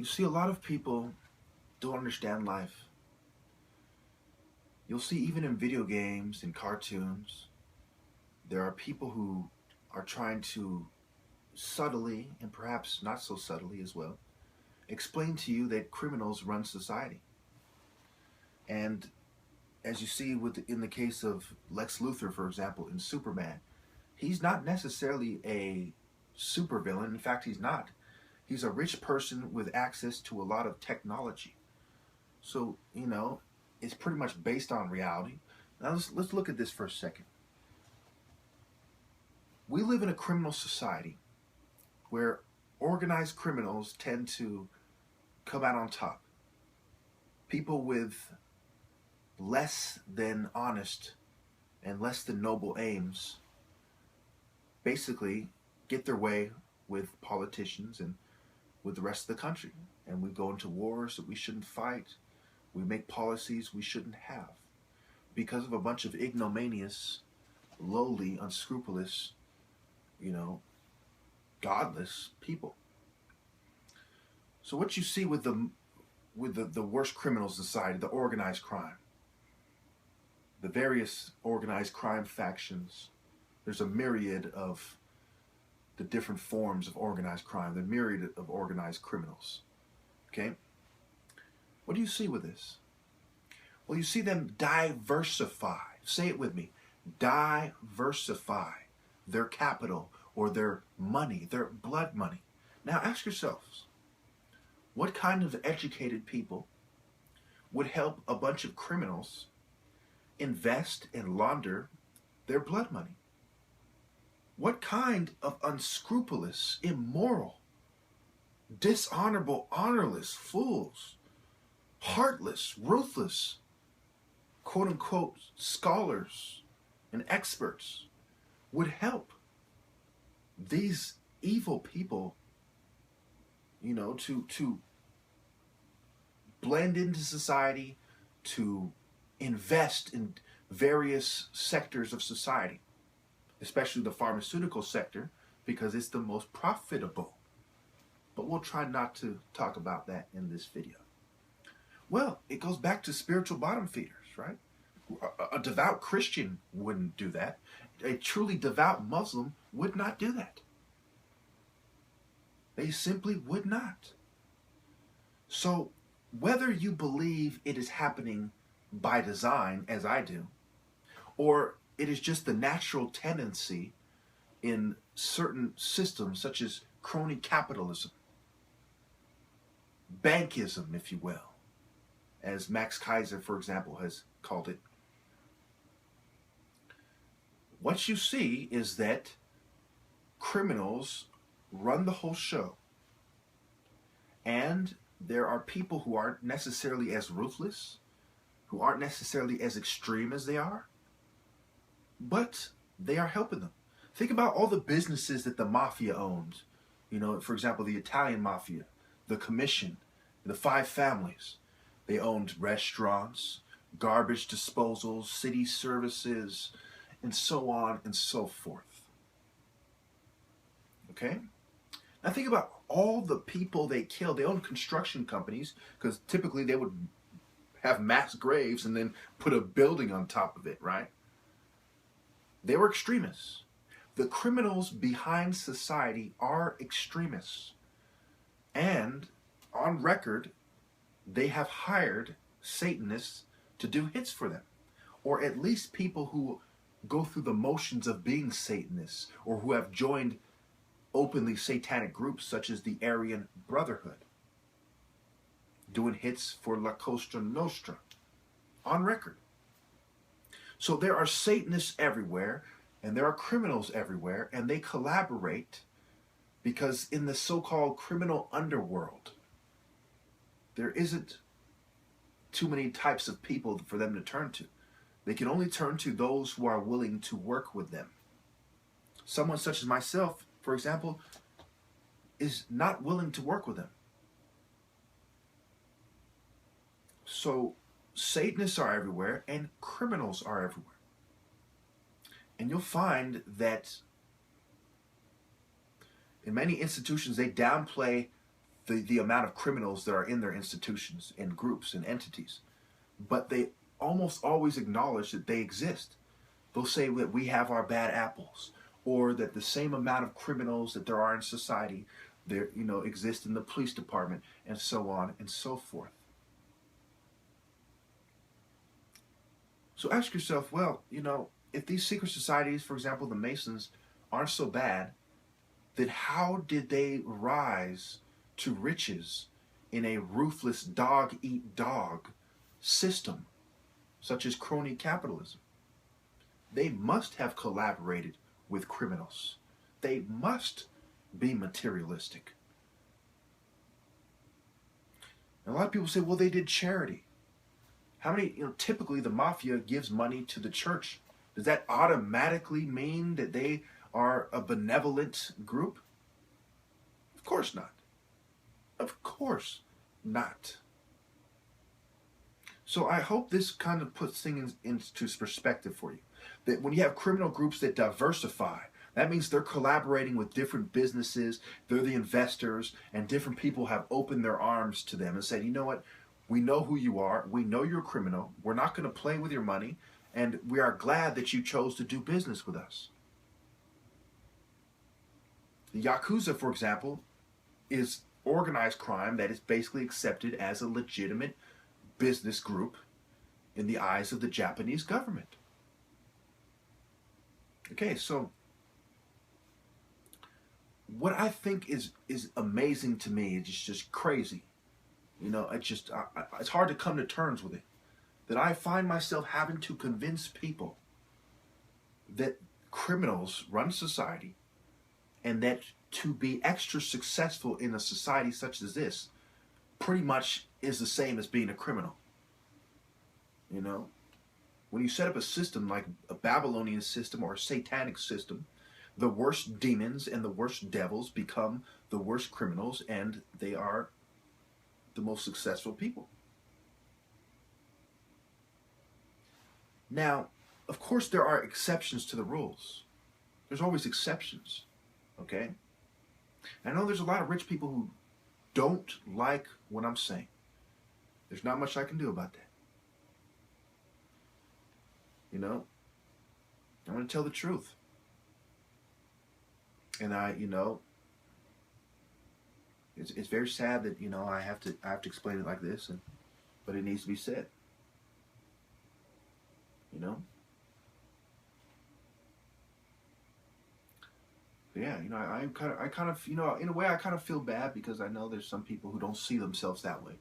You see, a lot of people don't understand life. You'll see even in video games and cartoons, there are people who are trying to subtly, and perhaps not so subtly as well, explain to you that criminals run society. And as you see in the case of Lex Luthor, for example, in Superman, he's not necessarily a supervillain. In fact, he's not. He's a rich person with access to a lot of technology. So, it's pretty much based on reality. Now let's look at this for a second. We live in a criminal society where organized criminals tend to come out on top. People with less than honest and less than noble aims basically get their way with politicians and with the rest of the country. And we go into wars that we shouldn't fight. We make policies we shouldn't have because of a bunch of ignominious, lowly, unscrupulous, godless people. So what you see with the worst criminals in society, the organized crime, the various organized crime factions, there's a myriad of the different forms of organized crime, the myriad of organized criminals. Okay? What do you see with this? Well, you see them diversify. Say it with me. Diversify their capital or their money, their blood money. Now ask yourselves, what kind of educated people would help a bunch of criminals invest and launder their blood money? What kind of unscrupulous, immoral, dishonorable, honorless fools, heartless, ruthless, quote-unquote scholars and experts would help these evil people, to blend into society, to invest in various sectors of society, especially the pharmaceutical sector, because it's the most profitable. But we'll try not to talk about that in this video. Well, it goes back to spiritual bottom feeders, right? A devout Christian wouldn't do that. A truly devout Muslim would not do that. They simply would not. So whether you believe it is happening by design, as I do, or it is just the natural tendency in certain systems such as crony capitalism, bankism, if you will, as Max Kaiser, for example, has called it, what you see is that criminals run the whole show. And there are people who aren't necessarily as ruthless, who aren't necessarily as extreme as they are, but they are helping them. Think about all the businesses that the mafia owns. For example, the Italian mafia, the Commission, the Five Families. They owned restaurants, garbage disposals, city services, and so on and so forth. Okay? Now think about all the people they killed. They owned construction companies because typically they would have mass graves and then put a building on top of it, right? They were extremists. The criminals behind society are extremists. And on record, they have hired Satanists to do hits for them. Or at least people who go through the motions of being Satanists, or who have joined openly satanic groups such as the Aryan Brotherhood, doing hits for La Cosa Nostra, on record. So there are Satanists everywhere, and there are criminals everywhere, and they collaborate because in the so-called criminal underworld, there isn't too many types of people for them to turn to. They can only turn to those who are willing to work with them. Someone such as myself, for example, is not willing to work with them. So Satanists are everywhere and criminals are everywhere. And you'll find that in many institutions they downplay the amount of criminals that are in their institutions and groups and entities. But they almost always acknowledge that they exist. They'll say that we have our bad apples, or that the same amount of criminals that there are in society, there exist in the police department, and so on and so forth. So ask yourself, well, if these secret societies, for example, the Masons, aren't so bad, then how did they rise to riches in a ruthless dog-eat-dog system, such as crony capitalism? They must have collaborated with criminals. They must be materialistic. And a lot of people say, well, they did charity. How many, typically the mafia gives money to the church. Does that automatically mean that they are a benevolent group? Of course not. Of course not. So I hope this kind of puts things into perspective for you. That when you have criminal groups that diversify, that means they're collaborating with different businesses, they're the investors, and different people have opened their arms to them and said, you know what, we know who you are, we know you're a criminal, we're not going to play with your money, and we are glad that you chose to do business with us. The Yakuza, for example, is organized crime that is basically accepted as a legitimate business group in the eyes of the Japanese government. Okay, so what I think is amazing to me, it's just crazy. It's hard to come to terms with it. That I find myself having to convince people that criminals run society, and that to be extra successful in a society such as this pretty much is the same as being a criminal. When you set up a system like a Babylonian system or a satanic system, the worst demons and the worst devils become the worst criminals, and they are the most successful people. Now, of course, there are exceptions to the rules. There's always exceptions, okay? I know there's a lot of rich people who don't like what I'm saying. There's not much I can do about that. I'm going to tell the truth. And it's very sad that, I have to explain it like this, but it needs to be said. Yeah, I kind of, in a way, I kind of feel bad because I know there's some people who don't see themselves that way.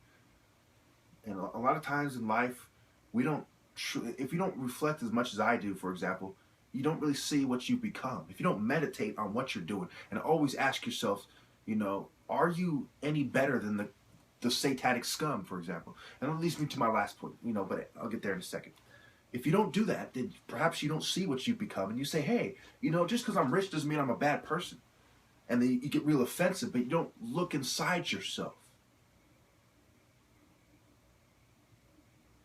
And a lot of times in life, if you don't reflect as much as I do, for example, you don't really see what you've become. If you don't meditate on what you're doing and always ask yourself, are you any better than the satanic scum, for example? And that leads me to my last point, but I'll get there in a second. If you don't do that, then perhaps you don't see what you've become, and you say, hey, just because I'm rich doesn't mean I'm a bad person. And then you get real offensive, but you don't look inside yourself.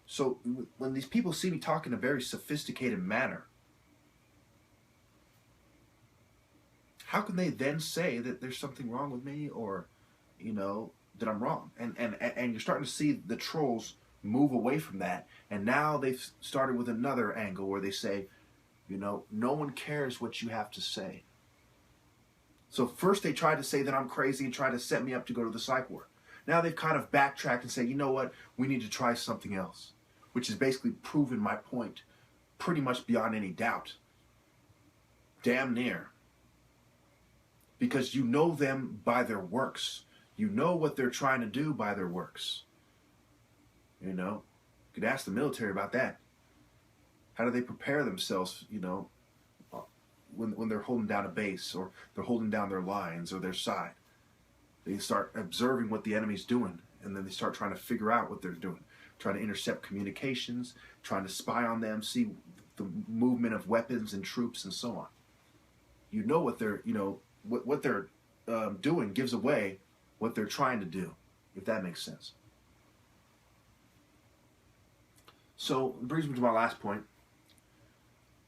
So when these people see me talk in a very sophisticated manner, how can they then say that there's something wrong with me, or, that I'm wrong? And you're starting to see the trolls move away from that, and now they've started with another angle where they say, no one cares what you have to say. So first they tried to say that I'm crazy and try to set me up to go to the psych ward. Now they've kind of backtracked and say, you know what, we need to try something else, which has basically proven my point pretty much beyond any doubt. Damn near. Because you know them by their works. You know what they're trying to do by their works. You could ask the military about that. How do they prepare themselves, when they're holding down a base, or they're holding down their lines or their side? They start observing what the enemy's doing, and then they start trying to figure out what they're doing, trying to intercept communications, trying to spy on them, see the movement of weapons and troops and so on. What they're, what they're doing gives away what they're trying to do, if that makes sense. So it brings me to my last point.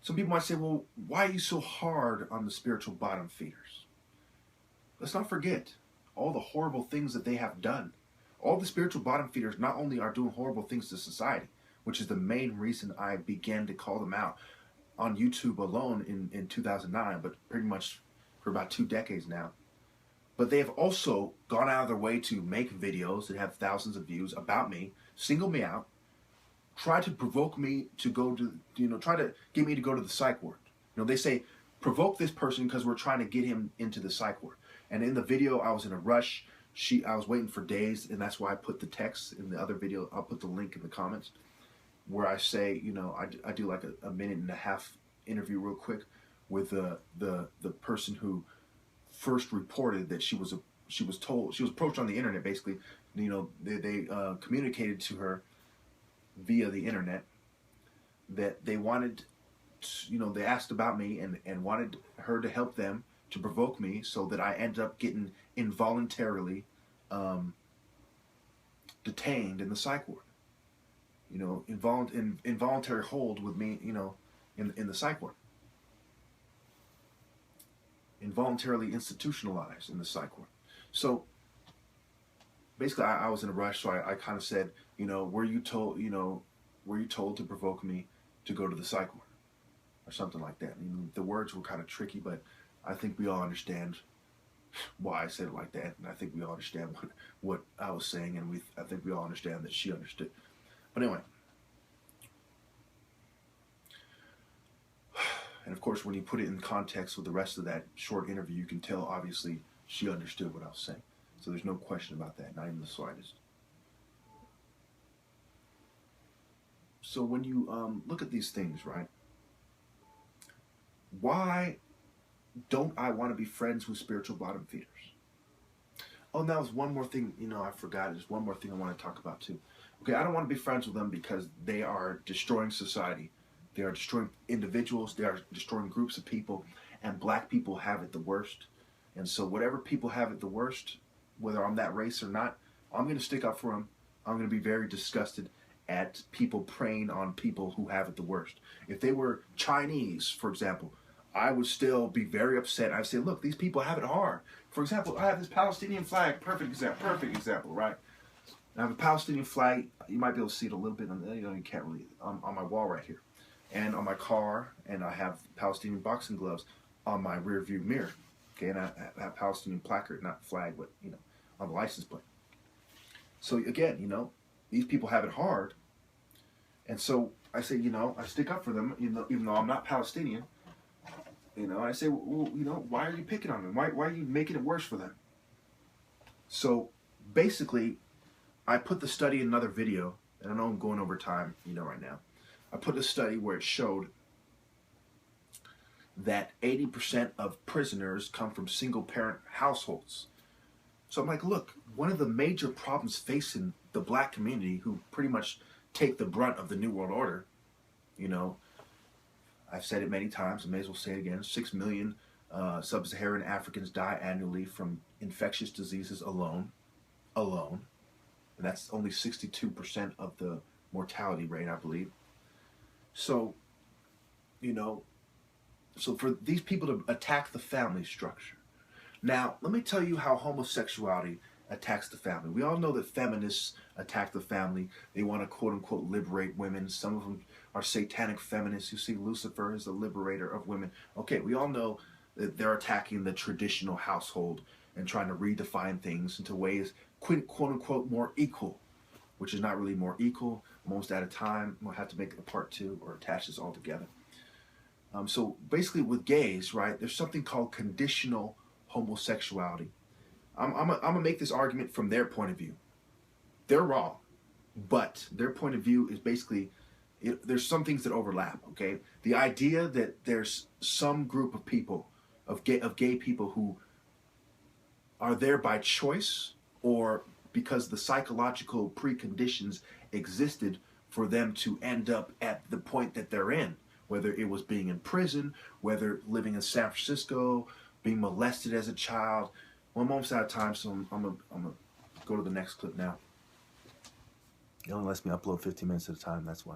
Some people might say, well, why are you so hard on the spiritual bottom feeders? Let's not forget, all the horrible things that they have done. All the spiritual bottom feeders not only are doing horrible things to society, which is the main reason I began to call them out on YouTube alone in 2009, but pretty much for about 2 decades now. But they have also gone out of their way to make videos that have thousands of views about me, single me out, try to provoke me to go to, try to get me to go to the psych ward. They say, provoke this person because we're trying to get him into the psych ward. And in the video, I was in a rush. I was waiting for days, and that's why I put the text in the other video. I'll put the link in the comments where I say, I do like a minute and a half interview real quick with the person who first reported that she was approached on the internet. Basically, they communicated to her via the internet that they wanted, they asked about me and wanted her to help them to provoke me, so that I ended up getting involuntarily detained in the psych ward. Involuntary hold with me, in the psych ward. Involuntarily institutionalized in the psych ward. So basically, I was in a rush, so I kind of said, were you told to provoke me to go to the psych ward, or something like that. The words were kind of tricky, but I think we all understand why I said it like that, and I think we all understand what I was saying, and I think we all understand that she understood. But anyway, and of course, when you put it in context with the rest of that short interview, you can tell obviously she understood what I was saying. So there's no question about that, not even the slightest. So when you look at these things, right? Why don't I want to be friends with spiritual bottom feeders? Oh, and that was one more thing, I forgot. There's one more thing I want to talk about too. Okay, I don't want to be friends with them because they are destroying society. They are destroying individuals. They are destroying groups of people. And black people have it the worst. And so whatever people have it the worst, whether I'm that race or not, I'm going to stick up for them. I'm going to be very disgusted at people preying on people who have it the worst. If they were Chinese, for example, I would still be very upset. I'd say, look, these people have it hard. For example, I have this Palestinian flag. Perfect example, right? I have a Palestinian flag. You might be able to see it a little bit. You can't really, on my wall right here. And on my car, and I have Palestinian boxing gloves on my rear view mirror. Okay, and I have Palestinian placard, not flag, but, on the license plate. So again, these people have it hard. And so I say, I stick up for them, even though I'm not Palestinian. I say, well, why are you picking on them? Why are you making it worse for them? So basically, I put the study in another video, and I know I'm going over time, right now. I put a study where it showed that 80% of prisoners come from single-parent households. So I'm like, look, one of the major problems facing the black community, who pretty much take the brunt of the New World Order, I've said it many times, I may as well say it again, 6 million sub-Saharan Africans die annually from infectious diseases alone. And that's only 62% of the mortality rate, I believe. So, so for these people to attack the family structure. Now, let me tell you how homosexuality attacks the family. We all know that feminists attack the family. They want to, quote unquote, liberate women. Some of them are satanic feminists. You see Lucifer as the liberator of women. Okay, we all know that they're attacking the traditional household and trying to redefine things into ways, quote unquote, more equal, which is not really more equal. Almost out of time. We'll have to make it a part 2 or attach this all together. So basically with gays, right, there's something called conditional homosexuality. I'm gonna make this argument from their point of view. They're wrong, but their point of view is basically, there's some things that overlap, okay? The idea that there's some group of people, of gay people who are there by choice or because the psychological preconditions existed for them to end up at the point that they're in, whether it was being in prison, whether living in San Francisco, being molested as a child. Well, I'm almost out of time, so I'm gonna go to the next clip now. It only lets me upload 15 minutes at a time, that's why.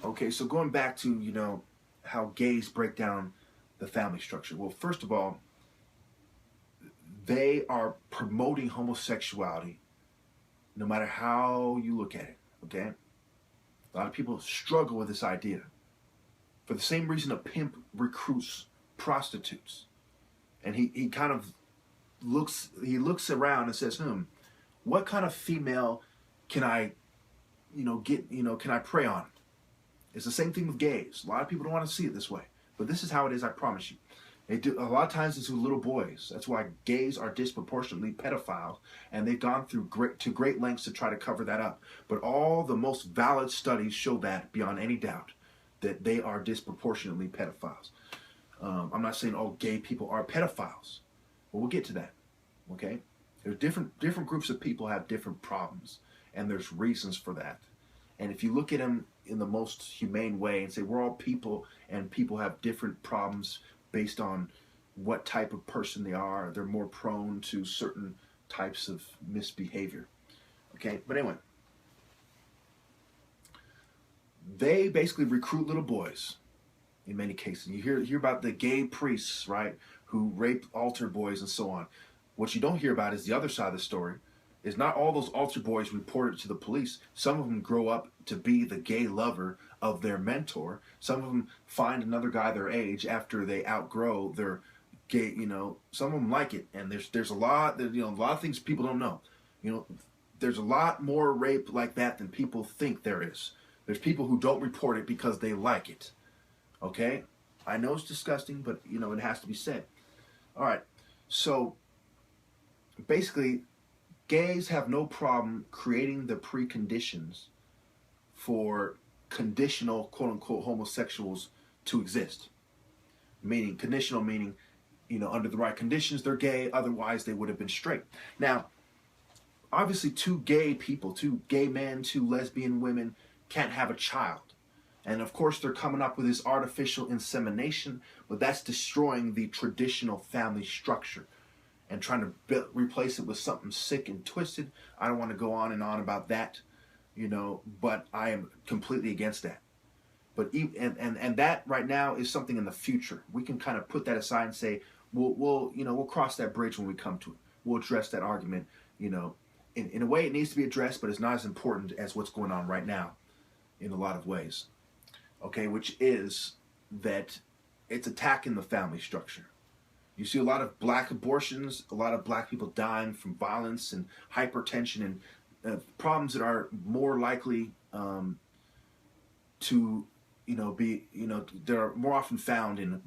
Okay, so going back to, how gays break down the family structure. Well, first of all, they are promoting homosexuality no matter how you look at it, okay? A lot of people struggle with this idea. For the same reason a pimp recruits prostitutes. And he kind of looks around and says, what kind of female can I, can I prey on? It's the same thing with gays. A lot of people don't want to see it this way. But this is how it is, I promise you. They do a lot of times it's with little boys. That's why gays are disproportionately pedophiles, and they've gone through great lengths to try to cover that up. But all the most valid studies show that beyond any doubt, that they are disproportionately pedophiles. I'm not saying all gay people are pedophiles, but we'll get to that. Okay, there's different groups of people have different problems, and there's reasons for that. And if you look at them in the most humane way and say we're all people and people have different problems based on what type of person they are, they're more prone to certain types of misbehavior. Okay, but anyway, they basically recruit little boys in many cases. You hear about the gay priests, right, who rape altar boys and so on. What you don't hear about is the other side of the story. Is not all those altar boys reported to the police. Some of them grow up to be the gay lover of their mentor. Some of them find another guy their age after they outgrow their gay, some of them like it. And there's a lot, a lot of things people don't know. There's a lot more rape like that than people think there is. There's people who don't report it because they like it. Okay? I know it's disgusting, but, it has to be said. All right. So, basically, gays have no problem creating the preconditions for conditional, quote-unquote, homosexuals to exist. Conditional meaning, under the right conditions, they're gay, otherwise they would have been straight. Now, obviously, two gay men, two lesbian women can't have a child. And of course, they're coming up with this artificial insemination, but that's destroying the traditional family structure and trying to replace it with something sick and twisted. I don't want to go on and on about that, but I am completely against that. But and that right now is something in the future. We can kind of put that aside and say, we'll cross that bridge when we come to it. We'll address that argument, in a way it needs to be addressed, but it's not as important as what's going on right now in a lot of ways. Okay, which is that it's attacking the family structure. You see a lot of black abortions, a lot of black people dying from violence and hypertension and problems that are more likely to, they're more often found in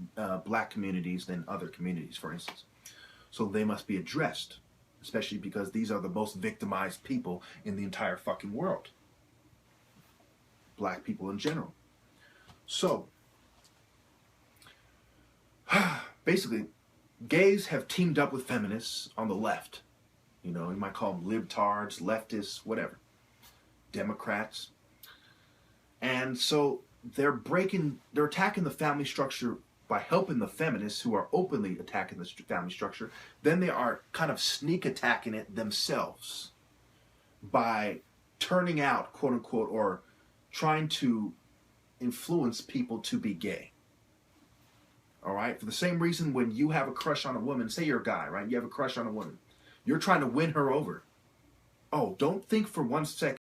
black communities than other communities, for instance. So they must be addressed, especially because these are the most victimized people in the entire fucking world. Black people in general. So, basically, gays have teamed up with feminists on the left. You might call them libtards, leftists, whatever. Democrats. And so they're attacking the family structure by helping the feminists who are openly attacking the family structure. Then they are kind of sneak attacking it themselves by turning out, quote unquote, or trying to influence people to be gay. All right? For the same reason when you have a crush on a woman, say you're a guy, right? You have a crush on a woman. You're trying to win her over. Oh, don't think for 1 second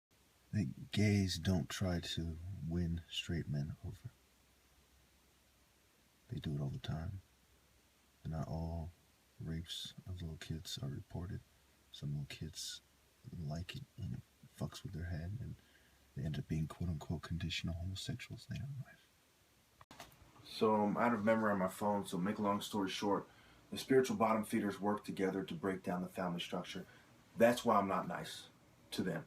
that gays don't try to win straight men over. They do it all the time. And not all rapes of little kids are reported. Some little kids like it and it fucks with their head and they end up being quote-unquote conditional homosexuals later in life. So I'm out of memory on my phone, so make a long story short, the spiritual bottom feeders work together to break down the family structure. That's why I'm not nice to them.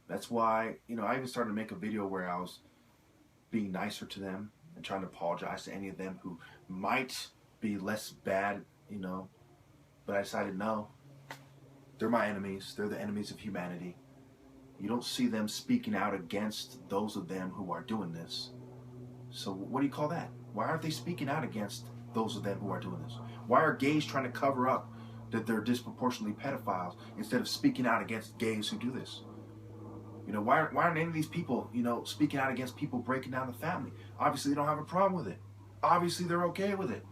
That's why, I even started to make a video where I was being nicer to them and trying to apologize to any of them who might be less bad, but I decided no. They're my enemies. They're the enemies of humanity. You don't see them speaking out against those of them who are doing this. So what do you call that? Why aren't they speaking out against those of them who are doing this? Why are gays trying to cover up that they're disproportionately pedophiles instead of speaking out against gays who do this? Why aren't any of these people, speaking out against people breaking down the family? Obviously, they don't have a problem with it. Obviously, they're okay with it.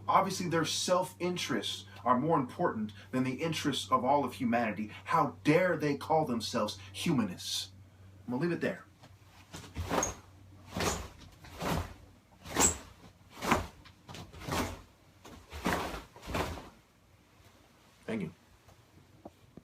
Obviously, their self-interests are more important than the interests of all of humanity. How dare they call themselves humanists? I'm going to leave it there. Thank you.